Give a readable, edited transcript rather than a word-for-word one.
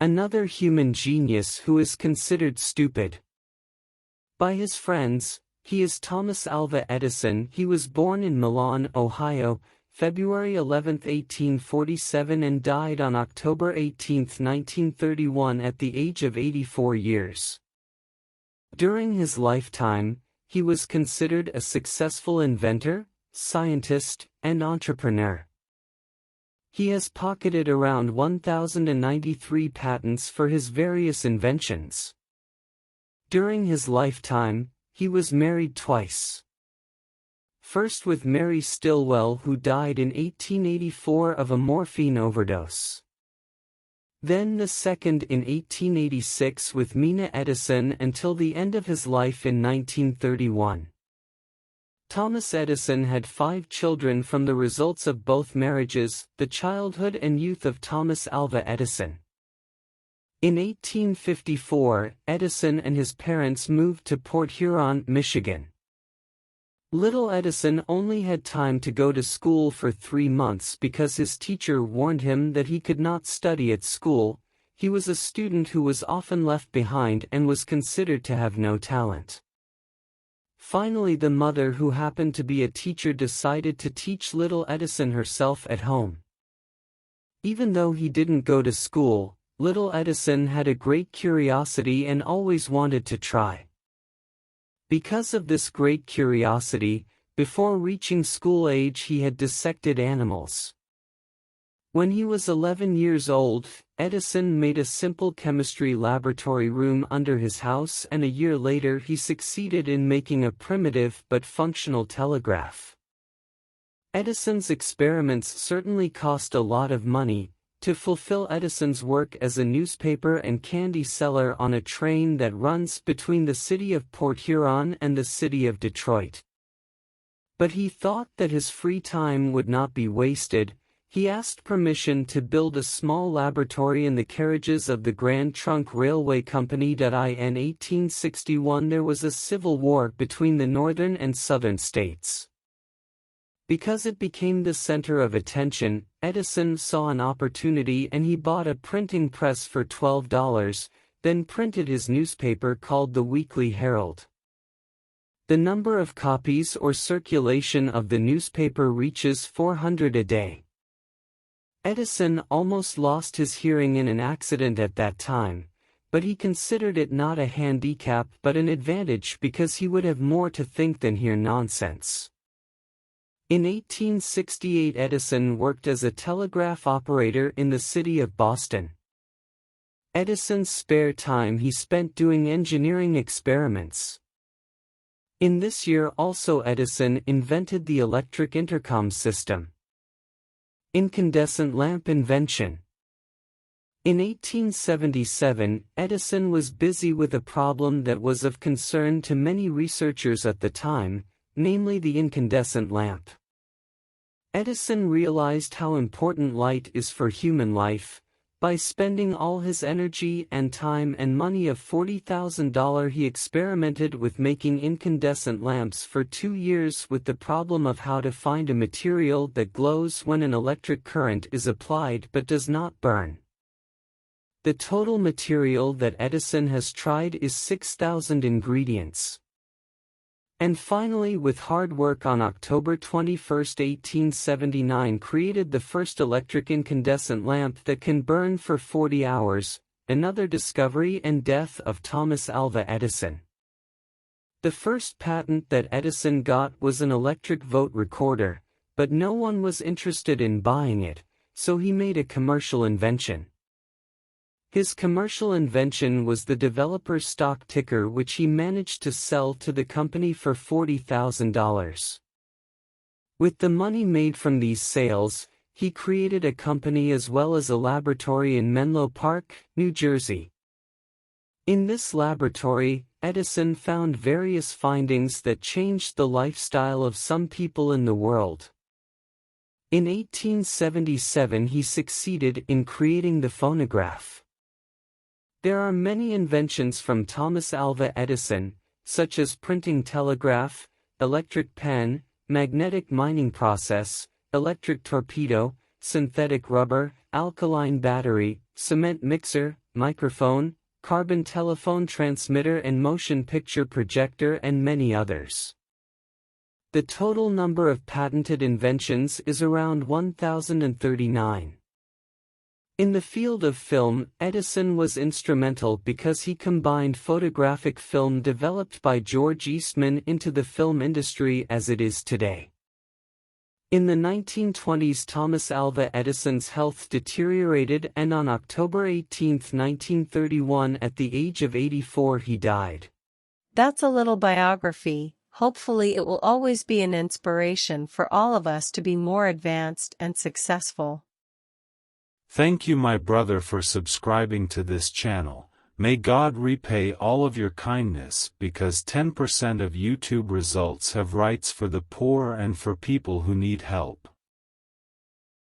Another human genius who is considered stupid by his friends, he is Thomas Alva Edison. He was born in Milan, Ohio, February 11, 1847 and died on October 18, 1931 at the age of 84 years. During his lifetime, he was considered a successful inventor, scientist, and entrepreneur. He has pocketed around 1,093 patents for his various inventions. During his lifetime, he was married twice. First with Mary Stilwell, who died in 1884 of a morphine overdose. Then the second in 1886 with Mina Edison until the end of his life in 1931. Thomas Edison had 5 children from the results of both marriages, the childhood and youth of Thomas Alva Edison. In 1854, Edison and his parents moved to Port Huron, Michigan. Little Edison only had time to go to school for 3 months because his teacher warned him that he could not study at school. He was a student who was often left behind and was considered to have no talent. Finally, the mother, who happened to be a teacher, decided to teach little Edison herself at home. Even though he didn't go to school, little Edison had a great curiosity and always wanted to try. Because of this great curiosity, before reaching school age he had dissected animals. When he was 11 years old, Edison made a simple chemistry laboratory room under his house, and a year later he succeeded in making a primitive but functional telegraph. Edison's experiments certainly cost a lot of money. To fulfill Edison's work as a newspaper and candy seller on a train that runs between the city of Port Huron and the city of Detroit. But he thought that his free time would not be wasted. He asked permission to build a small laboratory in the carriages of the Grand Trunk Railway Company. In 1861 there was a civil war between the northern and southern states. Because it became the center of attention, Edison saw an opportunity and he bought a printing press for $12, then printed his newspaper called the Weekly Herald. The number of copies or circulation of the newspaper reaches 400 a day. Edison almost lost his hearing in an accident at that time, but he considered it not a handicap but an advantage because he would have more to think than hear nonsense. In 1868 Edison worked as a telegraph operator in the city of Boston. Edison's spare time he spent doing engineering experiments. In this year also Edison invented the electric intercom system. Incandescent lamp invention. In 1877, Edison was busy with a problem that was of concern to many researchers at the time, namely the incandescent lamp. Edison realized how important light is for human life. By spending all his energy and time and money of $40,000 he experimented with making incandescent lamps for 2 years with the problem of how to find a material that glows when an electric current is applied but does not burn. The total material that Edison has tried is 6,000 ingredients. And finally, with hard work, on October 21, 1879 created the first electric incandescent lamp that can burn for 40 hours, another discovery and death of Thomas Alva Edison. The first patent that Edison got was an electric vote recorder, but no one was interested in buying it, so he made a commercial invention. His commercial invention was the developer stock ticker, which he managed to sell to the company for $40,000. With the money made from these sales, he created a company as well as a laboratory in Menlo Park, New Jersey. In this laboratory, Edison found various findings that changed the lifestyle of some people in the world. In 1877 he succeeded in creating the phonograph. There are many inventions from Thomas Alva Edison, such as printing telegraph, electric pen, magnetic mining process, electric torpedo, synthetic rubber, alkaline battery, cement mixer, microphone, carbon telephone transmitter and motion picture projector and many others. The total number of patented inventions is around 1,039. In the field of film, Edison was instrumental because he combined photographic film developed by George Eastman into the film industry as it is today. In the 1920s, Thomas Alva Edison's health deteriorated, and on October 18, 1931, at the age of 84, he died. That's a little biography. Hopefully it will always be an inspiration for all of us to be more advanced and successful. Thank you, my brother, for subscribing to this channel. May God repay all of your kindness, because 10% of YouTube results have rights for the poor and for people who need help.